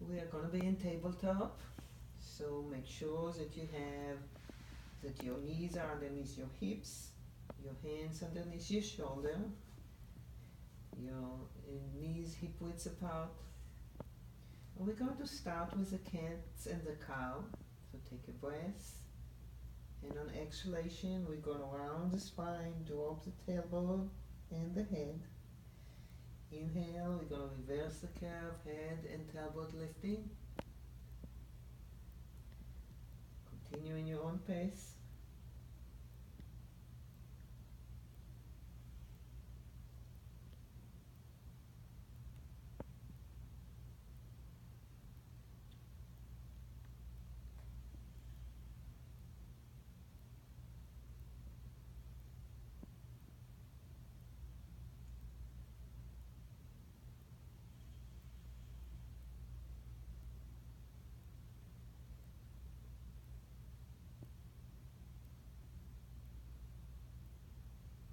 We are going to be in tabletop, so make sure that that your knees are underneath your hips, your hands underneath your shoulder, your knees hip width apart. And we're going to start with the cat and the cow. So take a breath, and on exhalation we're going to round the spine, drop the tailbone and the head. Inhale, we're going to reverse the curve, head and tailbone lifting. Continue in your own pace.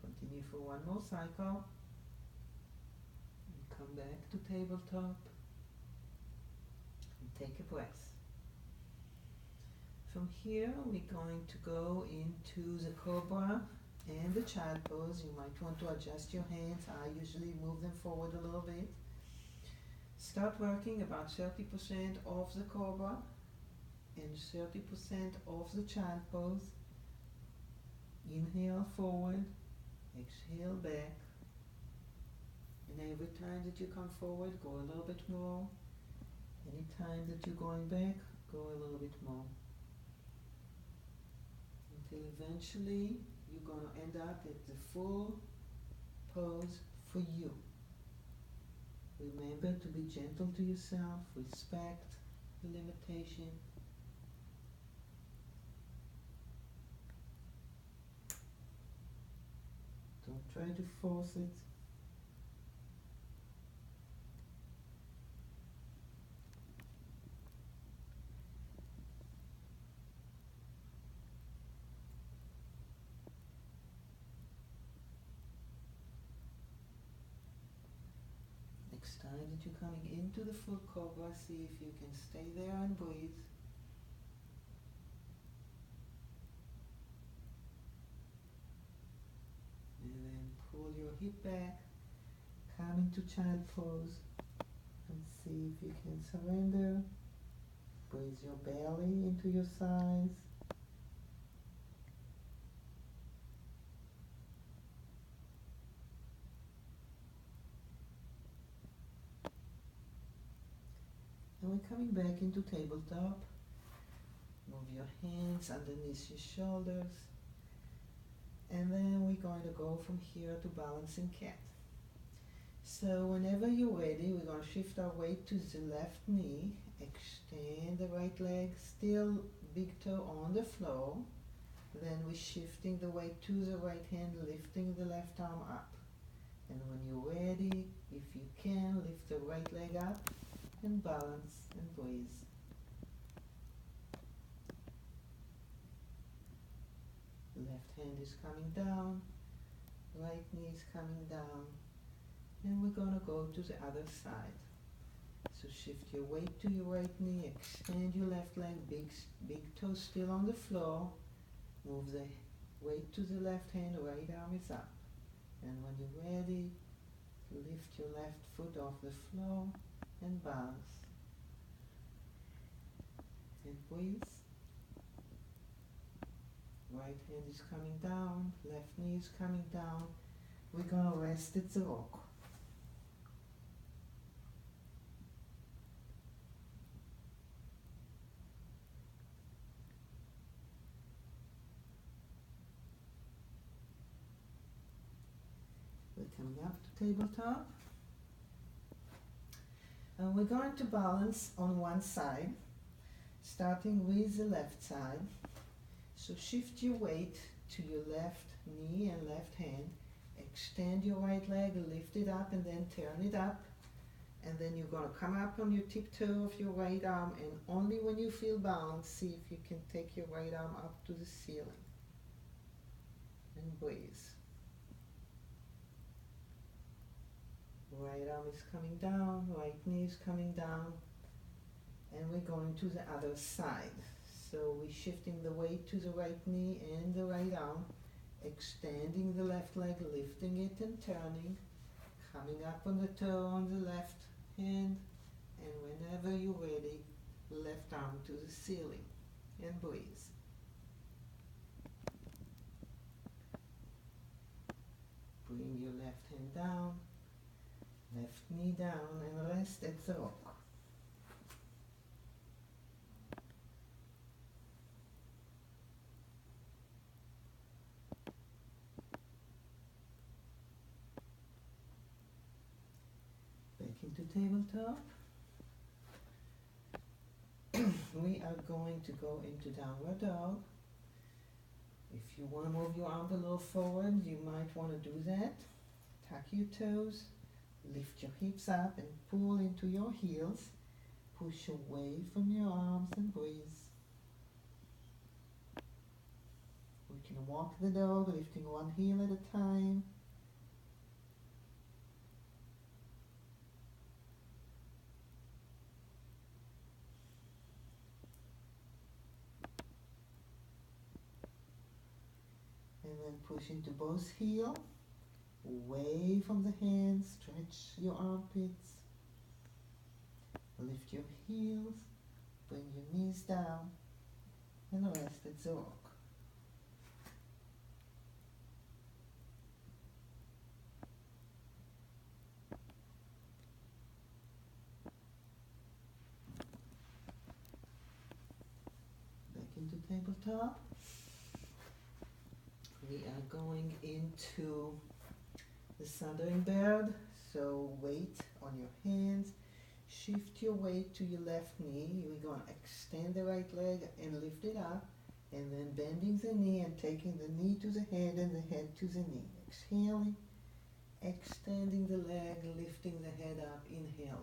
Continue for one more cycle. And come back to tabletop. And take a breath. From here, we're going to go into the cobra and the child pose. You might want to adjust your hands. I usually move them forward a little bit. Start working about 30% of the cobra and 30% of the child pose. Inhale forward, exhale back. And every time that you come forward, go a little bit more. Any time that you're going back, go a little bit more. Until eventually you're going to end up at the full pose for you. Remember to be gentle to yourself, respect the limitation. Don't try to force it. Next time that you're coming into the full cobra, see if you can stay there and breathe. And then pull your hip back, come into child pose, and see if you can surrender. Breathe your belly into your thighs. And we're coming back into tabletop. Move your hands underneath your shoulders. And then we're going to go from here to balancing cat. So whenever you're ready, we're going to shift our weight to the left knee. Extend the right leg, still big toe on the floor. Then we're shifting the weight to the right hand, lifting the left arm up. And when you're ready, if you can, lift the right leg up and balance and breathe. Left hand is coming down, right knee is coming down, and we're going to go to the other side. So shift your weight to your right knee, extend your left leg, big toe still on the floor, move the weight to the left hand, right arm is up. And when you're ready, lift your left foot off the floor and balance. And breathe. Right hand is coming down, left knee is coming down. We're going to rest at the rock. We're coming up to tabletop. And we're going to balance on one side, starting with the left side. So shift your weight to your left knee and left hand. Extend your right leg, lift it up and then turn it up. And then you're going to come up on your tiptoe of your right arm, and only when you feel balanced, see if you can take your right arm up to the ceiling. And breathe. Right arm is coming down, right knee is coming down. and we're going to the other side. So we're shifting the weight to the right knee and the right arm, extending the left leg, lifting it and turning, coming up on the toe on the left hand, and whenever you're ready, left arm to the ceiling, and breathe. Bring your left hand down, left knee down, and rest at the rock. Back into tabletop. We are going to go into downward dog. If you want to move your arms a little forward, you might want to do that. Tuck your toes, lift your hips up and pull into your heels. Push away from your arms and breathe. We can walk the dog, lifting one heel at a time. And then push into both heels, away from the hands, stretch your armpits, lift your heels, bring your knees down, and rest at the rock. Back into tabletop. We are going into the Thundering Bird, so weight on your hands, shift your weight to your left knee. We're going to extend the right leg and lift it up, and then bending the knee and taking the knee to the head and the head to the knee. Exhaling, extending the leg, lifting the head up, inhaling.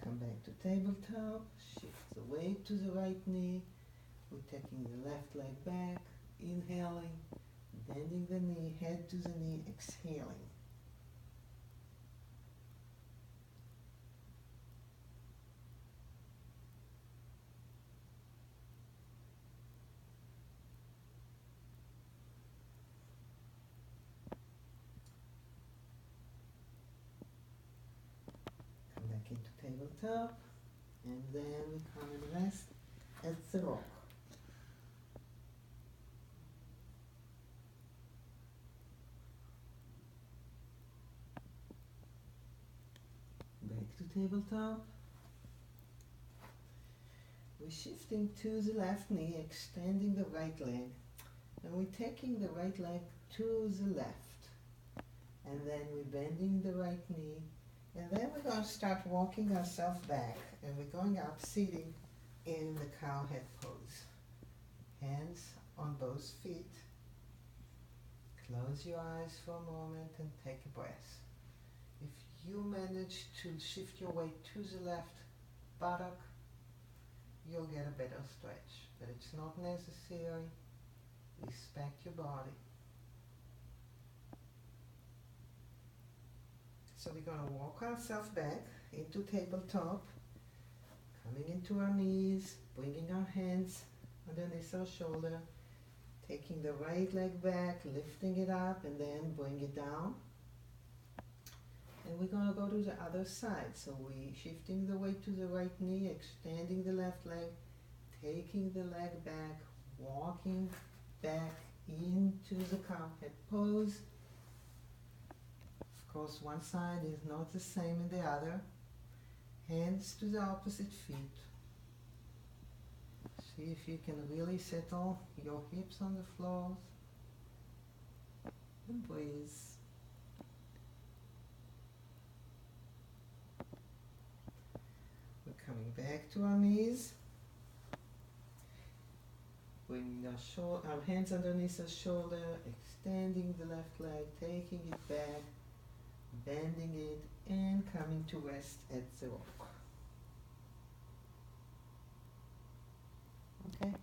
Come back to tabletop, shift the weight to the right knee. We're taking the left leg back, inhaling, bending the knee, head to the knee, exhaling. Come back into tabletop, and then we come and rest at the rock. Back to tabletop. We're shifting to the left knee, extending the right leg, and we're taking the right leg to the left, and then we're bending the right knee, and then we're going to start walking ourselves back, and we're going up sitting in the cow head pose. Hands on both feet. Close your eyes for a moment and take a breath. If you manage to shift your weight to the left buttock, you'll get a better stretch, but it's not necessary. Respect your body. So we're going to walk ourselves back into tabletop, coming into our knees, bringing our hands underneath our shoulder, taking the right leg back, lifting it up, and then bring it down. And we're going to go to the other side. So we're shifting the weight to the right knee, extending the left leg, taking the leg back, walking back into the cow head pose. Of course, one side is not the same in the other. Hands to the opposite feet. See if you can really settle your hips on the floor. And breathe. We're coming back to our knees. Bringing our hands underneath our shoulder, extending the left leg, taking it back, bending it and coming to rest at the rock. Okay.